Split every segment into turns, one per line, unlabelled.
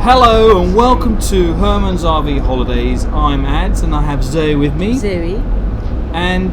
Hello and welcome to Herman's RV Holidays. I'm Ads and I have Zoe with me.
Zoe.
And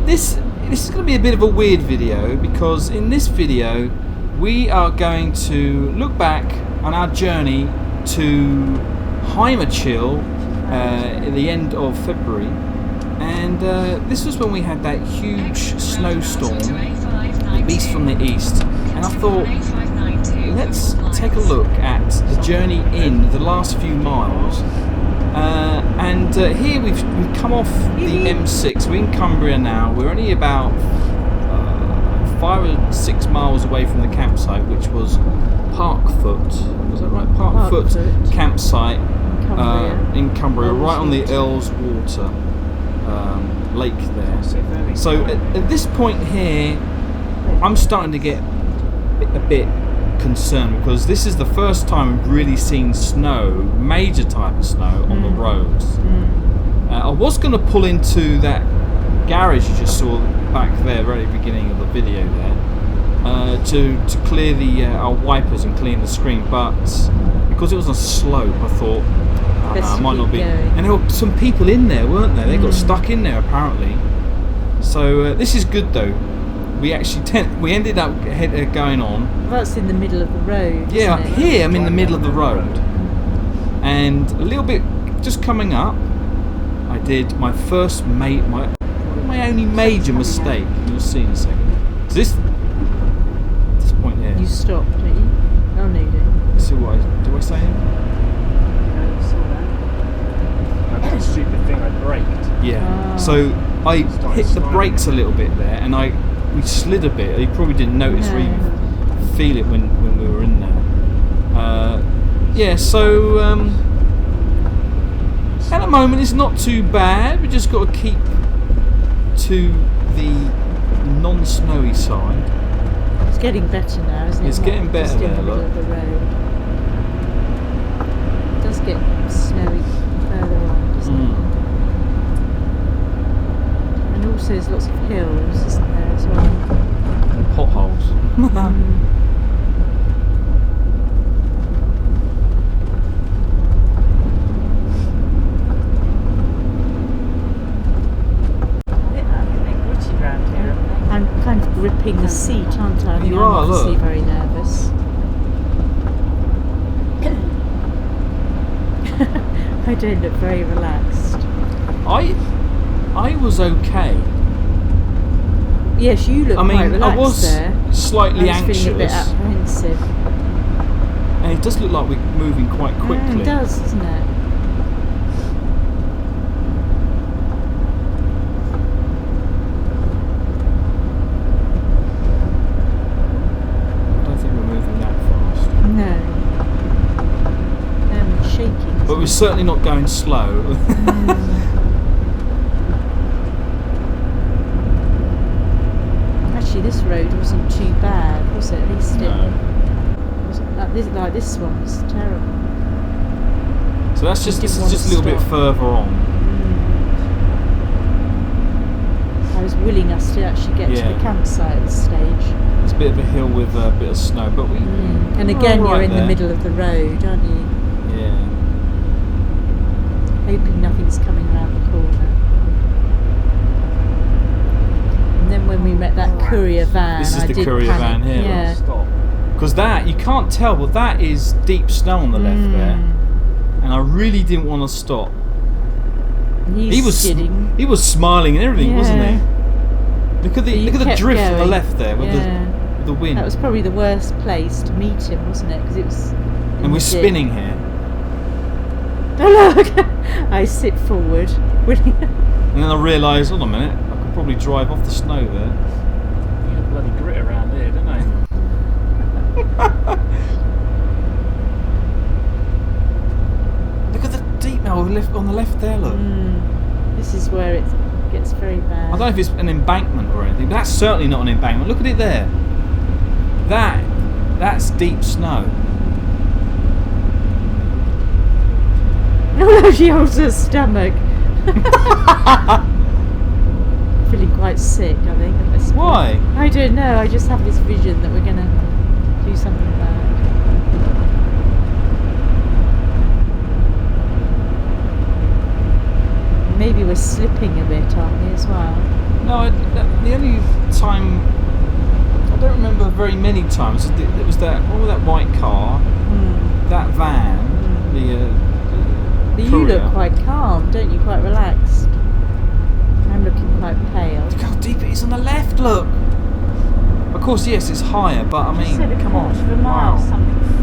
this is going to be a bit of a weird video because in this video we are going to look back on our journey to Heimachill at the end of February. And this was when we had that huge snowstorm, at least from the east. And I thought, let's take a look at the journey in the last few miles. Here we've come off the M6. We're in Cumbria now. We're only about 5 or 6 miles away from the campsite, which was Parkfoot. Was that right? Parkfoot campsite in Cumbria, right on the Earls Water lake there. So at this point here, I'm starting to get a bit concerned because this is the first time I've really seen snow, major type of snow on the roads. I was going to pull into that garage you just saw back there, very beginning of the video there, to clear the our wipers and clean the screen, but because it was a slope, I thought it might not be. And there were some people in there, weren't there? They got stuck in there apparently. So this is good though. We actually we ended up going on.
That's in the middle of the road.
Yeah, here I'm in the middle of the road, and a little bit just coming up, I did my first my only major mistake. You'll see in a second. So this point here.
You stopped, didn't you? Oh no, you didn't.
See what do I say?
No, you saw that. That was a stupid thing. I braked.
Yeah. So I hit the brakes a little bit there, and we slid a bit. You probably didn't notice or even feel it when we were in there. Yeah, so at the moment it's not too bad. We just got to keep to the non-snowy side.
It's getting better now, isn't it?
It's getting better
just
there,
in the middle
look.
of the road. It does get snowy further on, doesn't it? And also there's lots of hills, isn't there, as well?
And potholes.
I'm kind of gripping the seat, aren't I?
You are,
I'm obviously
look.
very nervous. I don't look very relaxed.
I was okay.
Yes, you look quite relaxed
I was
there.
slightly
I was feeling a bit
anxious,
apprehensive.
and it does look like we're moving quite quickly.
It does, doesn't it?
I don't think we're moving that fast.
No. Shaking.
But we're certainly not going slow.
Actually, this road wasn't too bad, was it? At least
No.
it wasn't like this one was terrible.
So that's just
Didn't
this is
want
just a
to
little bit
stop.
further on.
I was willing us to actually get to the campsite at this stage.
It's a bit of a hill with a bit of snow, but we.
And
we're
again,
all right
you're in
there.
the middle of the road, aren't you?
Yeah.
Hoping nothing's coming around the corner. And then when we met that courier van,
This is
I
the
did
courier
panic.
van here.
Yeah.
Stop.
Because that you can't tell, but that is deep snow on the left there, and I really didn't want to stop.
He
was smiling and everything, wasn't he? Look at the drift on the
going.
left there with the wind.
That was probably the worst place to meet him, wasn't it? Because it was.
And we're spinning here.
Oh look! I sit forward.
And then I realised, hold on a minute, I could probably drive off the snow there.
You had bloody grit around here, didn't I?
Look at the deep now on the left there, look.
This is where it gets very bad.
I don't know if it's an embankment or anything, but that's certainly not an embankment. Look at it there. That's deep snow.
No, she holds her stomach. Feeling quite sick, I think, at this point.
Why?
I don't know. I just have this vision that we're going to do something bad. we're slipping a bit, aren't we, as well?
No, the only time I don't remember very many times. It was that white car, that van,
But you
courier.
look quite calm, don't you? Quite relaxed. I'm looking quite pale.
Look how deep it is on the left. Look. Of course, yes, it's higher, but I mean, come on.
Quarter of a mile.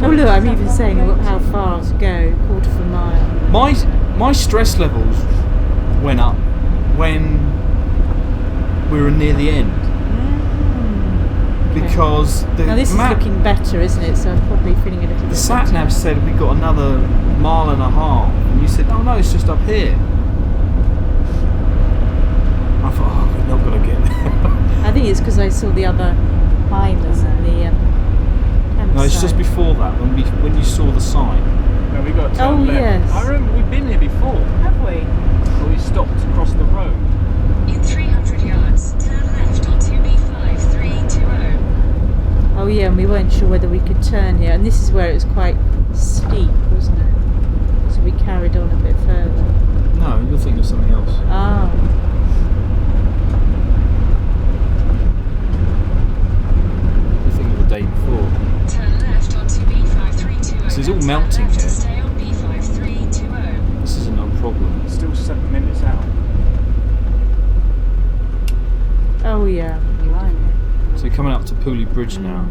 Oh look, I'm even saying how far to go. Quarter of a mile.
My stress levels went up when we were near the end. Because the
now this
map,
is looking better, isn't it? So I'm probably feeling a little bit
the sat
better.
nav said we got another mile and a half, and you said, "Oh no, it's just up here." I thought, "Oh, we're not gonna get there."
I think it's because I saw the other behind and the campsite.
No, it's just before that when you saw the sign.
No, we got to turn
Oh,
left.
yes.
I remember we've been here before.
Have we?
But we stopped across the road.
In 300 yards, turn left onto B5320.
Oh yeah, and we weren't sure whether we could turn here, and this is where it was quite steep, wasn't it? So we carried on a bit further.
No, you're thinking of something else.
Ah.
You're thinking of the day before.
Turn left onto B5320.
This is all
and turn
melting
left to
here.
stay on B5320.
This isn't no problem.
It's still 7 minutes out.
Oh yeah.
So you're coming up to Pooley Bridge now.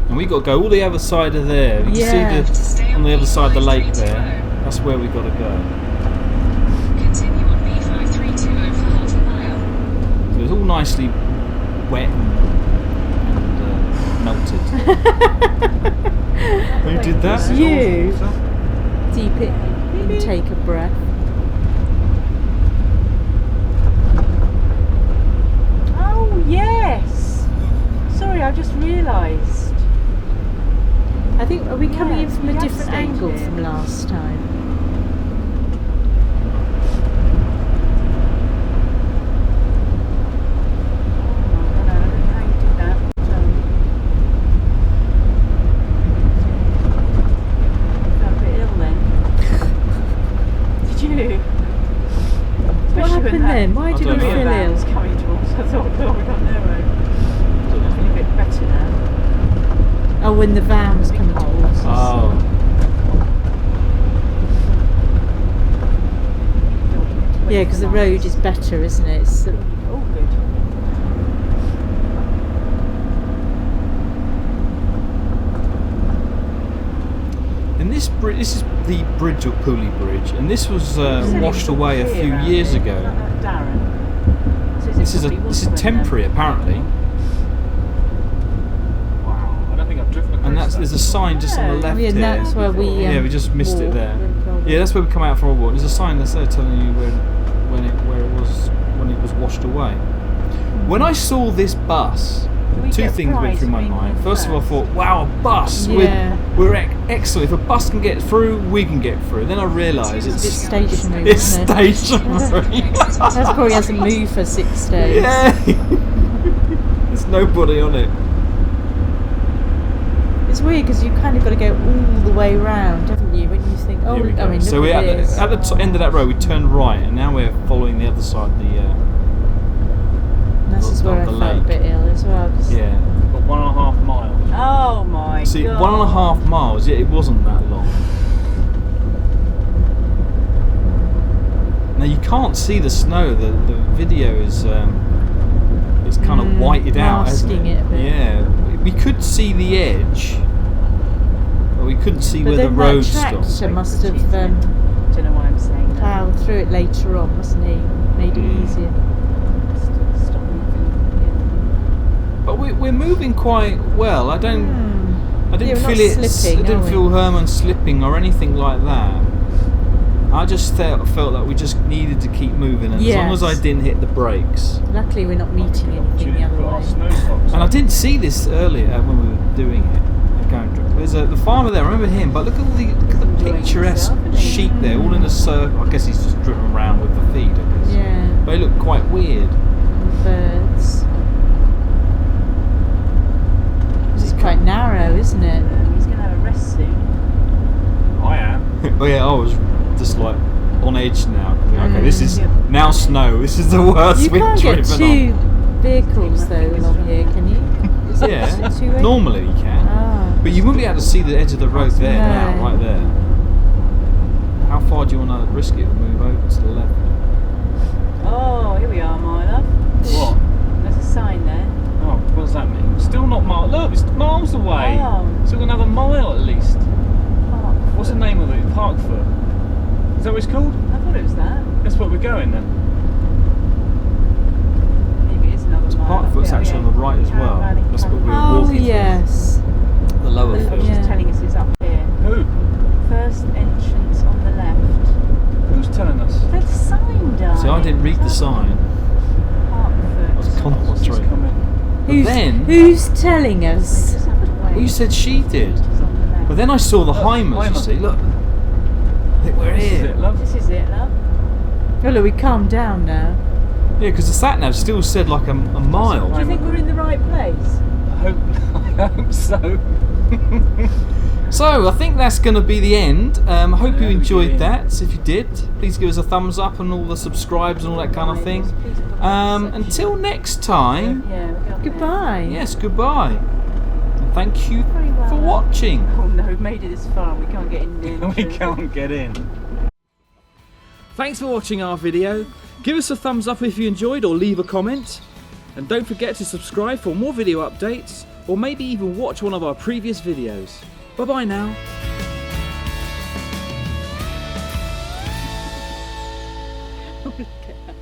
And we got to go all the other side of there. You
Yeah.
can see on the other side of the lake there. That's where we got to go.
Continue on B5320 for half a mile.
So it's all nicely wet and melted. Who did that?
You. Deep intake of breath.
Oh, yes. Sorry, I just realised.
I think, are we coming in
Yeah,
from a
gas
different angle
station.
from last time?
I don't know how you did that. Felt a bit ill then. Did you?
What
Especially when
happened
that
then? Why did
I
we
don't know.
feel
van was
ill?
coming towards us. I thought, oh, we got nowhere. Feel a bit better now.
Oh, when the van was coming towards us.
Oh,
Yeah, because the road is better, isn't it? It's,
Oh, good.
and this is the bridge of Pooley Bridge, and this was
You said it
washed
was all
away a
clear
few
around
years
here,
ago.
Darren. So
This is temporary apparently,
Wow. I don't think I've driven across
and
that.
there's a sign just on the
Yeah.
left
yeah, and
here.
that's where we.
Yeah, we just missed it
walked,
there.
went for a walk.
Yeah, that's where we come out for a walk. There's a sign that's there telling you where it was washed away. When I saw this bus,
We
two
get
things went
prize
through my
being
mind.
here
First of all, I
first.
thought, wow, a bus!
Yeah.
We're excellent. If a bus can get through, we can get through. Then I realised
It's
it's
stationary,
it's
isn't it?
stationary.
That probably hasn't moved for 6 days.
Yeah. There's nobody on it.
It's weird because you kind of got to go all the way round, haven't you? When you think, oh,
Here we
I
go.
mean,
So
look
we're
at this.
at the end of that road. We turned right, and now we're following the other side of the.
This is where I
the
felt a
lake.
bit ill as well. 'Cause
Yeah.
Got 1.5 miles.
Oh my
See,
god.
1.5 miles. Yeah, it wasn't that long. Now you can't see the snow. The video is it's kind of whited out, hasn't
masking it a bit.
Yeah, we could see the edge, but we couldn't see
But
where the
then
road
that tractor
stopped.
must have
don't know why I'm saying that.
ploughed through it later on, mustn't he? Made it easier.
Stop moving.
But we're moving quite well. I didn't
Yeah, we're not
feel it.
slipping,
I didn't
are we?
feel Herman slipping or anything like that. I just felt that we just needed to keep moving, and as long as I
Yes.
didn't hit the brakes.
Luckily, we're not meeting anything the other
Put our
way.
snow socks
And I
on.
didn't see this earlier when we were doing it. There's the farmer there. I remember him, but look at the
Enjoying
picturesque
himself, isn't he?
sheep there, all in a circle. I guess he's just driven around with the feed. I guess.
Yeah,
But they look quite weird.
birds. This is quite narrow, isn't it?
He's going to have a rest soon.
I am.
Oh yeah, I was just like on edge now. Okay, this is
Yeah.
now snow. This is the worst
You
we've
can't get
driven
two vehicles though along here, can you? Is
on.
it
Yeah,
two-way?
normally you can,
Ah.
but you wouldn't be able to see the edge of the road there now,
No.
right there. How far do you want to risk it to move over to the left?
Oh, here we are, my love.
What?
There's a sign there.
Oh, what does that mean? Still not miles. Look, it's miles away.
Oh.
Still got another mile at least.
Park.
What's the name of it? Parkfoot. Is that what it's called?
I thought it was that.
That's where we're going then.
Maybe it is another mile.
Parkfoot's
up
actually
here.
on the right as well.
Caravan,
That's what we were
Oh
walking through.
yes.
The lower
The
field.
she's
Yeah.
telling us it's up here.
Who?
First entrance on the left.
Who's telling us?
There's a sign down.
See, I didn't read the sign. I was
Parkfoot.
What's this
concentrating.
coming?
But then,
Who's telling us?
Just have to wait.
you said she did.
It's on the left.
But then I saw the
Look,
Heimers, you
Heimer.
see, look. I think we're
This is
here.
it, love.
This is it, love.
Oh look, we calmed down now.
Yeah, because the sat nav still said like a mile.
Do you think we're in the right place?
I hope so.
So I think that's going to be the end. I hope you
Yeah, we
enjoyed
did.
that. If you did, please give us a thumbs up and all the subscribes and all that kind of thing.
Please put that in the section.
Until next time,
Yeah, we're going
Goodbye.
yes, goodbye. And thank you
Very well,
for
love.
watching.
Oh no, we've made it this far. We can't get in there.
We can't get in.
Thanks for watching our video. Give us a thumbs up if you enjoyed or leave a comment. And don't forget to subscribe for more video updates or maybe even watch one of our previous videos. Bye bye now.
Look at that.